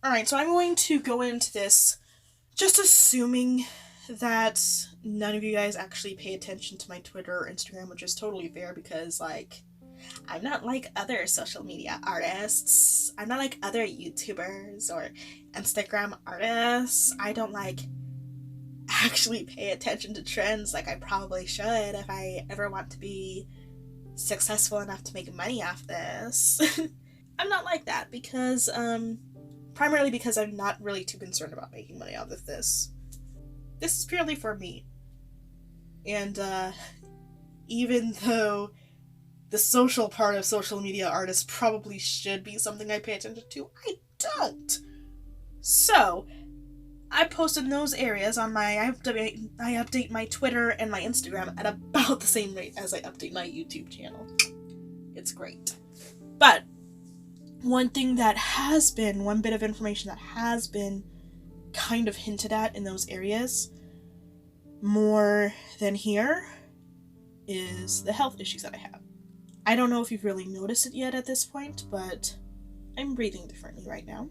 Alright, so I'm going to go into this just assuming that none of you guys actually pay attention to my Twitter or Instagram, which is totally fair because, like, I'm not like other social media artists. I'm not like other YouTubers or Instagram artists. I don't, like, actually pay attention to trends like I probably should if I ever want to be successful enough to make money off this. I'm not like that because, primarily because I'm not really too concerned about making money off of this. This is purely for me. And, even though the social part of social media artists probably should be something I pay attention to, I don't. So, I post in those areas on I update my Twitter and my Instagram at about the same rate as I update my YouTube channel. It's great. But one bit of information that has been kind of hinted at in those areas more than here is the health issues that I have. I don't know if you've really noticed it yet at this point, but I'm breathing differently right now.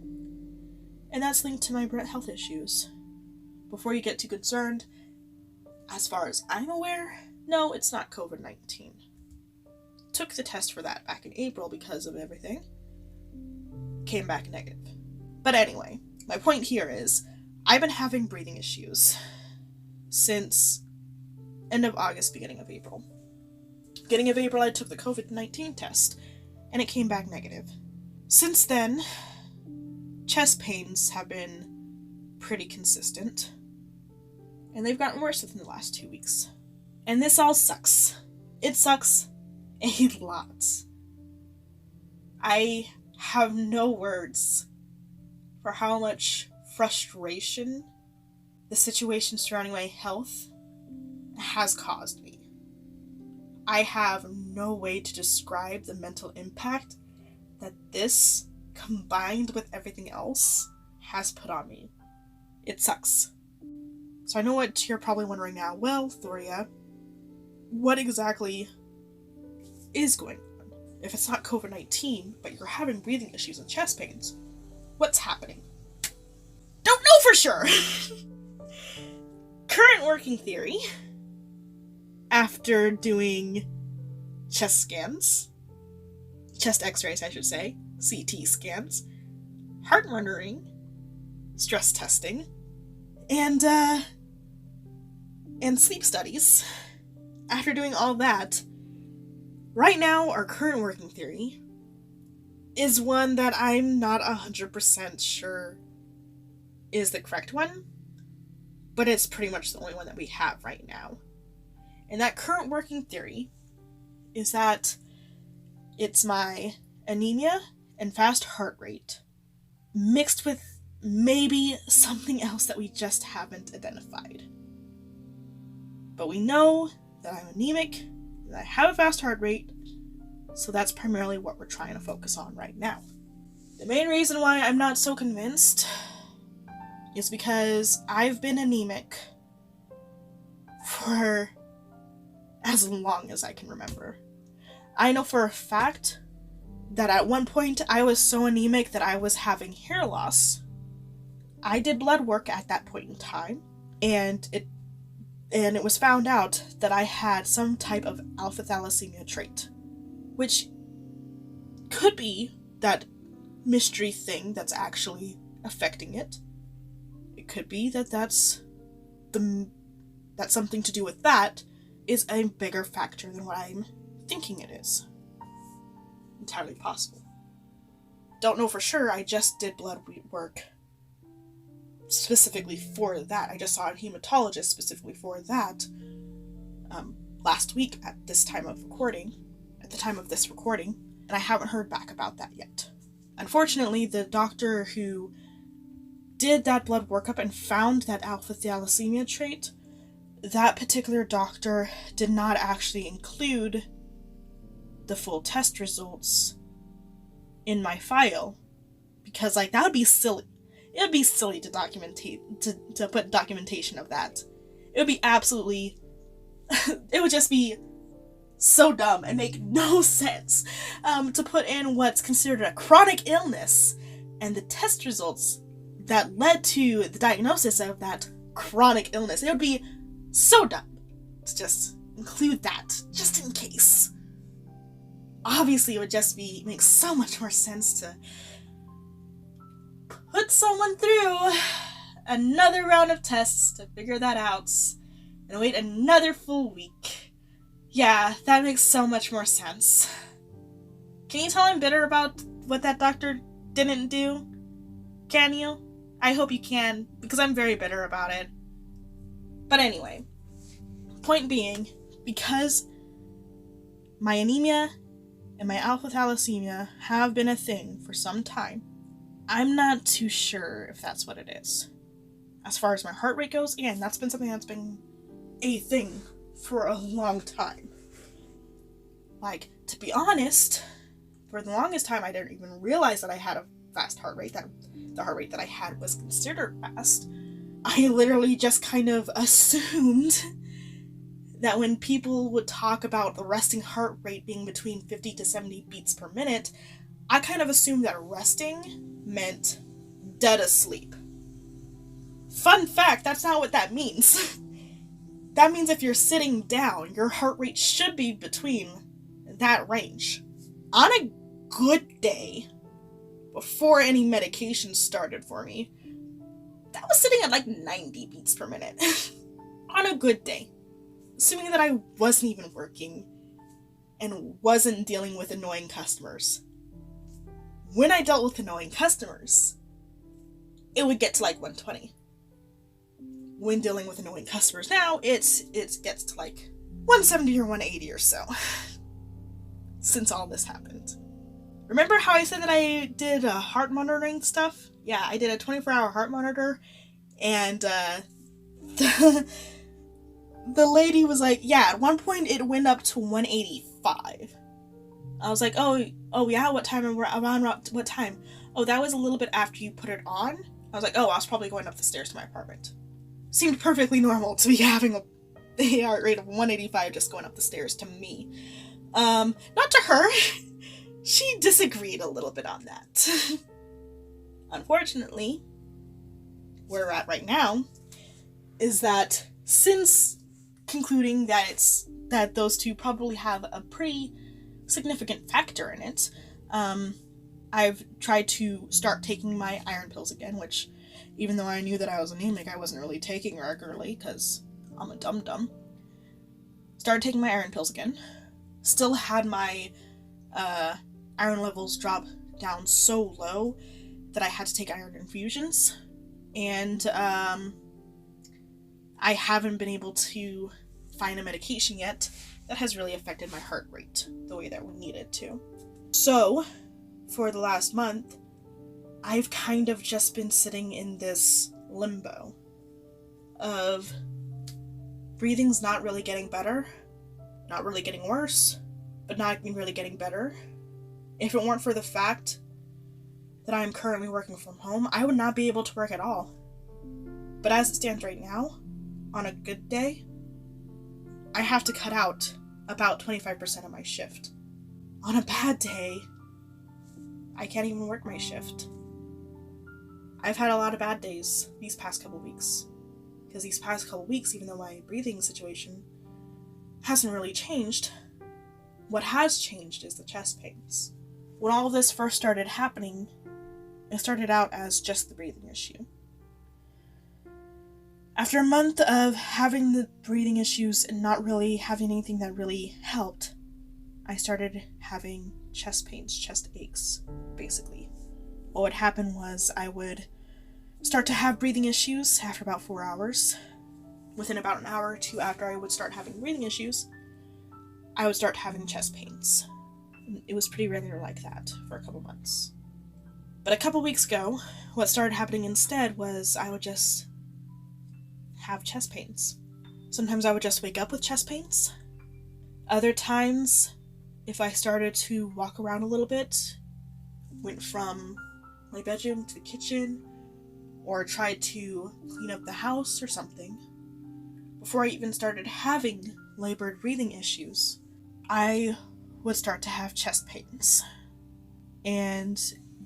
And that's linked to my health issues. Before you get too concerned, as far as I'm aware, no, it's not COVID-19. Took the test for that back in April because of everything. Came back negative. But anyway, my point here is, I've been having breathing issues since end of August, beginning of April. Beginning of April, I took the COVID-19 test, and it came back negative. Since then, chest pains have been pretty consistent, and they've gotten worse within the last 2 weeks. And this all sucks. It sucks a lot. I have no words for how much frustration the situation surrounding my health has caused me. I have no way to describe the mental impact that this, combined with everything else, has put on me. It sucks. So I know what you're probably wondering now. Well, Thoria, what exactly is going on? If it's not COVID-19, but you're having breathing issues and chest pains, what's happening? Don't know for sure! Current working theory, after doing chest x-rays I should say, CT scans, heart monitoring, stress testing, and sleep studies. After doing all that, right now our current working theory is one that I'm not 100% sure is the correct one, but it's pretty much the only one that we have right now. And that current working theory is that it's my anemia and fast heart rate mixed with maybe something else that we just haven't identified. But we know that I'm anemic, that I have a fast heart rate, so that's primarily what we're trying to focus on right now. The main reason why I'm not so convinced is because I've been anemic for as long as I can remember. I know for a fact that at one point I was so anemic that I was having hair loss. I did blood work at that point in time, and it was found out that I had some type of alpha thalassemia trait, which could be that mystery thing that's actually affecting it. It could be that that's something to do with that is a bigger factor than what I'm thinking it is. Entirely possible. Don't know for sure, I just did blood work specifically for that. I just saw a hematologist specifically for that last week at the time of this recording, and I haven't heard back about that yet. Unfortunately, the doctor who did that blood workup and found that alpha thalassemia trait, that particular doctor did not actually include the full test results in my file, because that would be silly. It would be silly to put documentation of that. It would be absolutely it would just be so dumb and make no sense to put in what's considered a chronic illness and the test results that led to the diagnosis of that chronic illness. It would be so dumb to just include that, just in case. Obviously, it would just make so much more sense to put someone through another round of tests to figure that out and wait another full week. Yeah, that makes so much more sense. Can you tell I'm bitter about what that doctor didn't do? Can you? I hope you can, because I'm very bitter about it. But anyway, point being, because my anemia and my alpha thalassemia have been a thing for some time, I'm not too sure if that's what it is. As far as my heart rate goes, again, that's been something that's been a thing for a long time. Like, to be honest, for the longest time I didn't even realize that I had a fast heart rate, that the heart rate that I had was considered fast. I literally just kind of assumed that when people would talk about the resting heart rate being between 50 to 70 beats per minute, I kind of assumed that resting meant dead asleep. Fun fact, that's not what that means. That means if you're sitting down, your heart rate should be between that range. On a good day, before any medication started for me, that was sitting at like 90 beats per minute. On a good day. Assuming that I wasn't even working and wasn't dealing with annoying customers. When I dealt with annoying customers, it would get to like 120. When dealing with annoying customers now, it gets to like 170 or 180 or so. Since all this happened. Remember how I said that I did heart monitoring stuff? Yeah, I did a 24-hour heart monitor, and the lady was like, yeah, at one point it went up to 185. I was like, oh yeah, what time? And we're around what time? Oh, that was a little bit after you put it on. I was like, oh, I was probably going up the stairs to my apartment. Seemed perfectly normal to be having a heart rate of 185 just going up the stairs to me. Not to her. She disagreed a little bit on that. Unfortunately, where we're at right now is that since concluding that those two probably have a pretty significant factor in it, I've tried to start taking my iron pills again, which, even though I knew that I was anemic, I wasn't really taking regularly because I'm a dum-dum. Started taking my iron pills again. Still had my iron levels drop down so low that I had to take iron infusions, and I haven't been able to find a medication yet that has really affected my heart rate the way that we needed to. So, for the last month, I've kind of just been sitting in this limbo of breathing's not really getting better, not really getting worse, but not really getting better. If it weren't for the fact that I am currently working from home, I would not be able to work at all. But as it stands right now, on a good day, I have to cut out about 25% of my shift. On a bad day, I can't even work my shift. I've had a lot of bad days these past couple weeks. Because these past couple weeks, even though my breathing situation hasn't really changed, what has changed is the chest pains. When all of this first started happening, it started out as just the breathing issue. After a month of having the breathing issues and not really having anything that really helped, I started having chest pains, chest aches, basically. What would happen was I would start to have breathing issues after about 4 hours. Within about an hour or two after I would start having breathing issues, I would start having chest pains. It was pretty regular like that for a couple months. But a couple weeks ago, what started happening instead was I would just have chest pains. Sometimes I would just wake up with chest pains. Other times, if I started to walk around a little bit, went from my bedroom to the kitchen, or tried to clean up the house or something, before I even started having labored breathing issues, I would start to have chest pains. And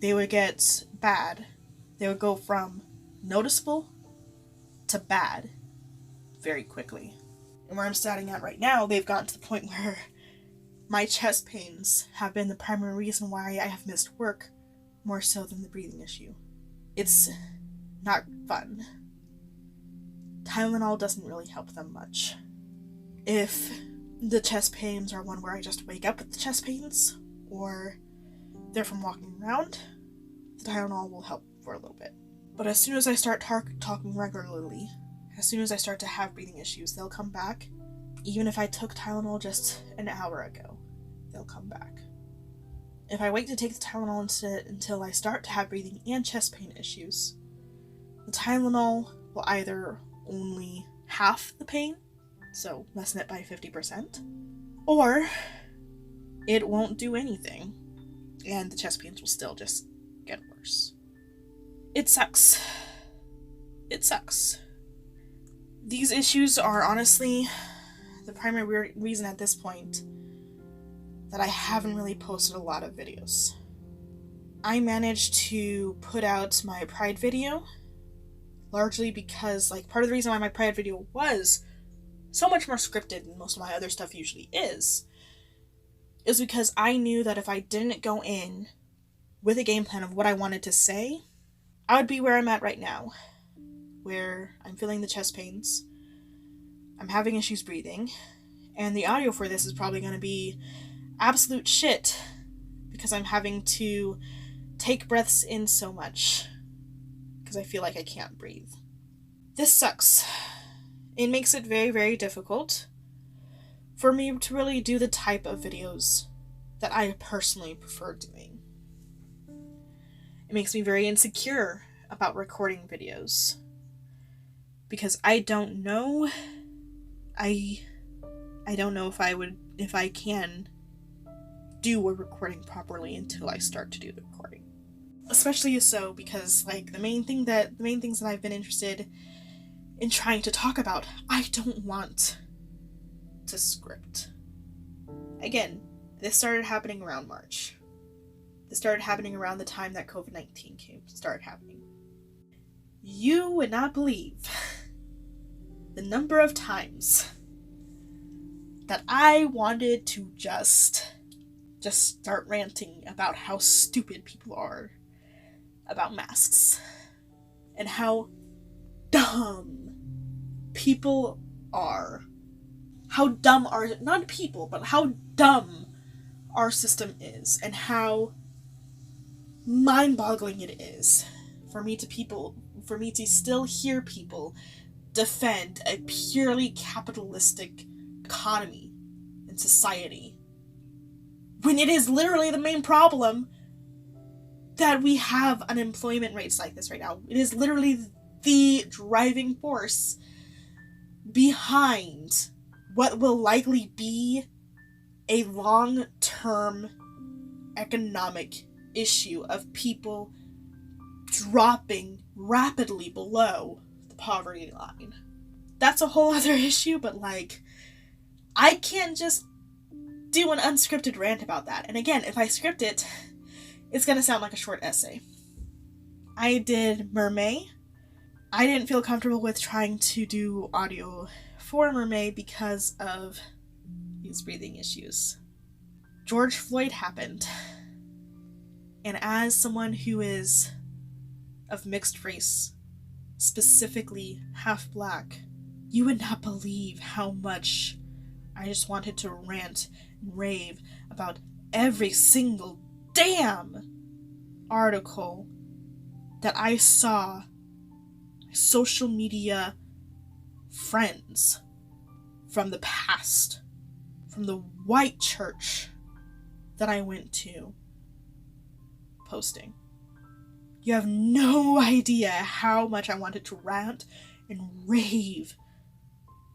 they would get bad. They would go from noticeable to bad very quickly. And where I'm starting at right now, they've gotten to the point where my chest pains have been the primary reason why I have missed work more so than the breathing issue. It's not fun. Tylenol doesn't really help them much. If the chest pains are one where I just wake up with the chest pains, or they're from walking around, the Tylenol will help for a little bit. But as soon as I start talking regularly, as soon as I start to have breathing issues, they'll come back. Even if I took Tylenol just an hour ago, they'll come back. If I wait to take the Tylenol until I start to have breathing and chest pain issues, the Tylenol will either only half the pain, so lessen it by 50%, or it won't do anything, and the chest pains will still just get worse. It sucks. It sucks. These issues are honestly the primary reason at this point that I haven't really posted a lot of videos. I managed to put out my Pride video largely because, part of the reason why my Pride video was so much more scripted than most of my other stuff usually is because I knew that if I didn't go in with a game plan of what I wanted to say, I would be where I'm at right now, where I'm feeling the chest pains, I'm having issues breathing, and the audio for this is probably going to be absolute shit because I'm having to take breaths in so much because I feel like I can't breathe. This sucks. It makes it very, very difficult for me to really do the type of videos that I personally prefer doing. It makes me very insecure about recording videos because I don't know if I can do a recording properly until I start to do the recording. Especially so because the main things that I've been interested in trying to talk about, I don't want to script. Again, this started happening around March. This started happening around the time that COVID-19 started happening. You would not believe the number of times that I wanted to just start ranting about how stupid people are about masks and how dumb people are. How dumb not people, but how dumb our system is, and how mind-boggling it is for me to still hear people defend a purely capitalistic economy and society when it is literally the main problem that we have unemployment rates like this right now. It is literally the driving force behind what will likely be a long-term economic issue of people dropping rapidly below the poverty line. That's a whole other issue, but I can't just do an unscripted rant about that. And again, if I script it, it's gonna sound like a short essay. I did Mermaid. I didn't feel comfortable with trying to do audio for Mermaid because of these breathing issues. George Floyd happened. And as someone who is of mixed race, specifically half black, you would not believe how much I just wanted to rant and rave about every single damn article that I saw social media friends from the past, from the white church that I went to, posting. You have no idea how much I wanted to rant and rave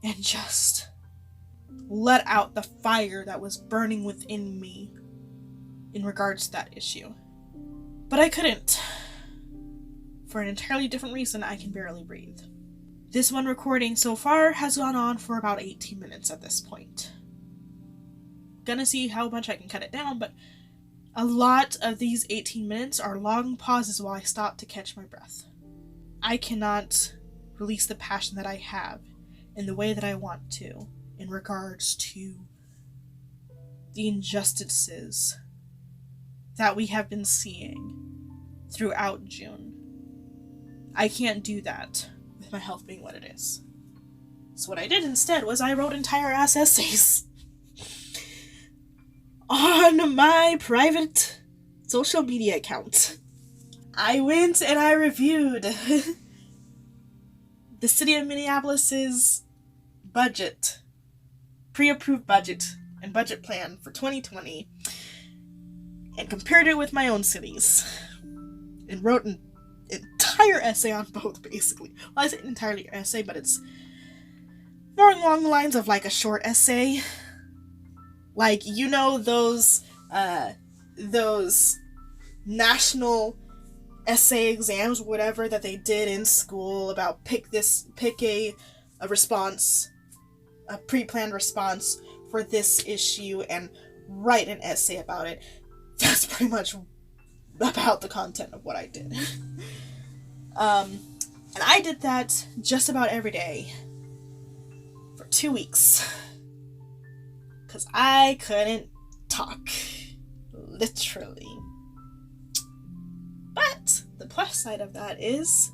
and just let out the fire that was burning within me in regards to that issue. But I couldn't. For an entirely different reason, I can barely breathe. This one recording so far has gone on for about 18 minutes at this point. Gonna see how much I can cut it down, but A lot of these 18 minutes are long pauses while I stop to catch my breath. I cannot release the passion that I have in the way that I want to in regards to the injustices that we have been seeing throughout June. I can't do that with my health being what it is. So what I did instead was I wrote entire ass essays on my private social media account. I went and I reviewed the city of Minneapolis's budget, pre-approved budget and budget plan for 2020, and compared it with my own cities, and wrote an entire essay on both, basically. Well, I say entirely essay, but it's more along the lines of like a short essay. Like, you know, those national essay exams, whatever, that they did in school about pick a response, a pre-planned response for this issue and write an essay about it. That's pretty much about the content of what I did. And I did that just about every day for 2 weeks. Because I couldn't talk. Literally. But the plus side of that is,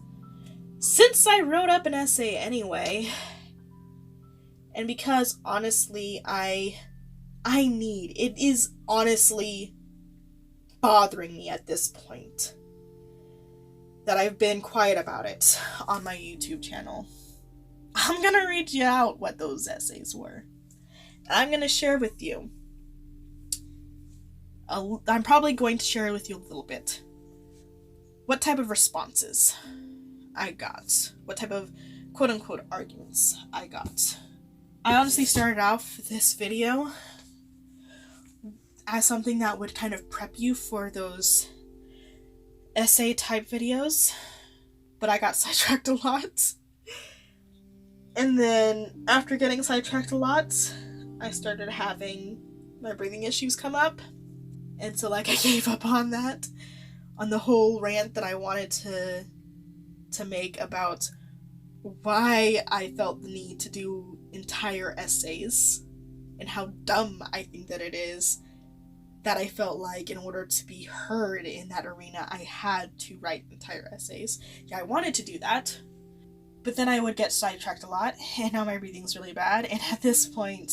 since I wrote up an essay anyway, and because honestly it is honestly bothering me at this point that I've been quiet about it on my YouTube channel, I'm gonna read you out what those essays were. I'm gonna share with you. I'm probably going to share with you a little bit what type of responses I got, what type of quote-unquote arguments I got. I honestly started off this video as something that would kind of prep you for those essay type videos, but I got sidetracked a lot. And then after getting sidetracked a lot, I started having my breathing issues come up. And so I gave up on that, on the whole rant that I wanted to make about why I felt the need to do entire essays and how dumb I think that it is that I felt like in order to be heard in that arena, I had to write entire essays. Yeah, I wanted to do that, but then I would get sidetracked a lot, and now my breathing's really bad, and at this point,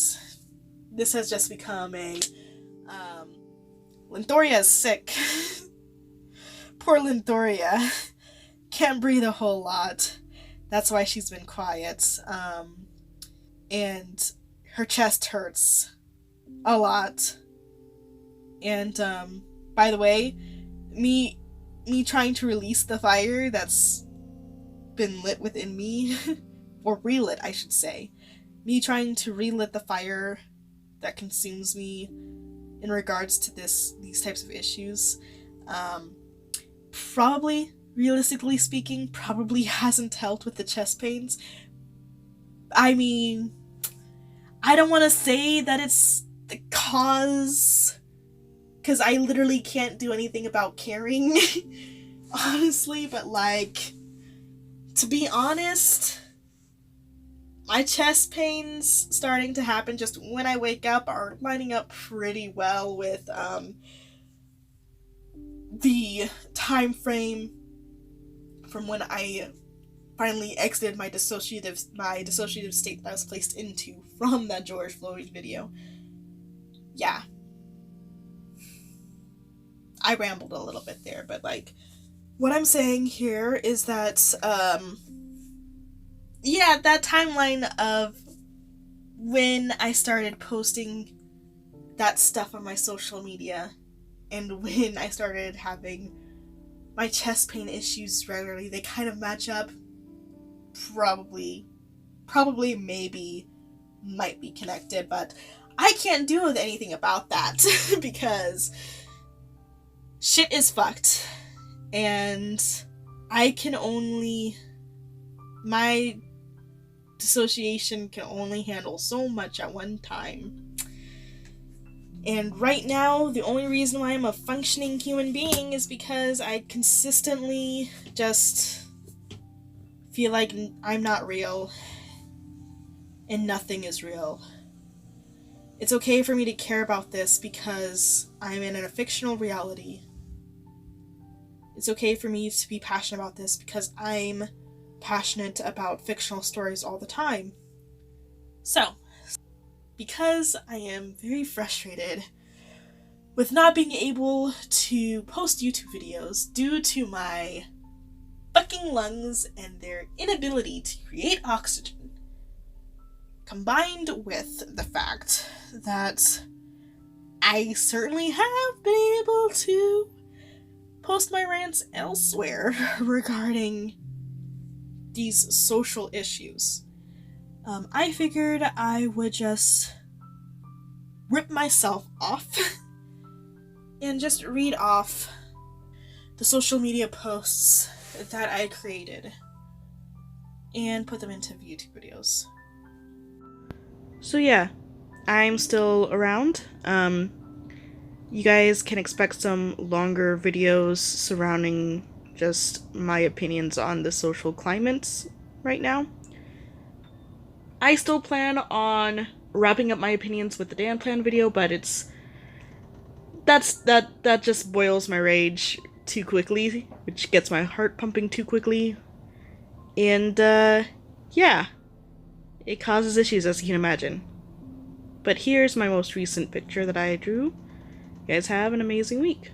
this has just become a, Lindoria is sick. Poor Lindoria. Can't breathe a whole lot. That's why she's been quiet. And her chest hurts a lot. And, by the way, me trying to release the fire that's been lit within me, or relit, I should say. Me trying to relit the fire that consumes me in regards to these types of issues, probably, realistically speaking, probably hasn't helped with the chest pains. I mean, I don't want to say that it's the cause, because I literally can't do anything about caring, honestly, but like, to be honest, my chest pains starting to happen just when I wake up are lining up pretty well with the time frame from when I finally exited my dissociative state that I was placed into from that George Floyd video. Yeah. I rambled a little bit there, but like, what I'm saying here is that, yeah, that timeline of when I started posting that stuff on my social media and when I started having my chest pain issues regularly, they kind of match up. Probably, maybe, might be connected, but I can't do anything about that because shit is fucked, and my dissociation can only handle so much at one time. And right now, the only reason why I'm a functioning human being is because I consistently just feel like I'm not real and nothing is real. It's okay for me to care about this because I'm in a fictional reality. It's okay for me to be passionate about this because I'm passionate about fictional stories all the time. So, because I am very frustrated with not being able to post YouTube videos due to my fucking lungs and their inability to create oxygen, combined with the fact that I certainly have been able to post my rants elsewhere regarding these social issues, I figured I would just rip myself off and just read off the social media posts that I created and put them into YouTube videos. So yeah, I'm still around. You guys can expect some longer videos surrounding just my opinions on the social climates right now. I still plan on wrapping up my opinions with the DanPlan video, but that just boils my rage too quickly, which gets my heart pumping too quickly. And yeah, it causes issues, as you can imagine. But here's my most recent picture that I drew. You guys have an amazing week.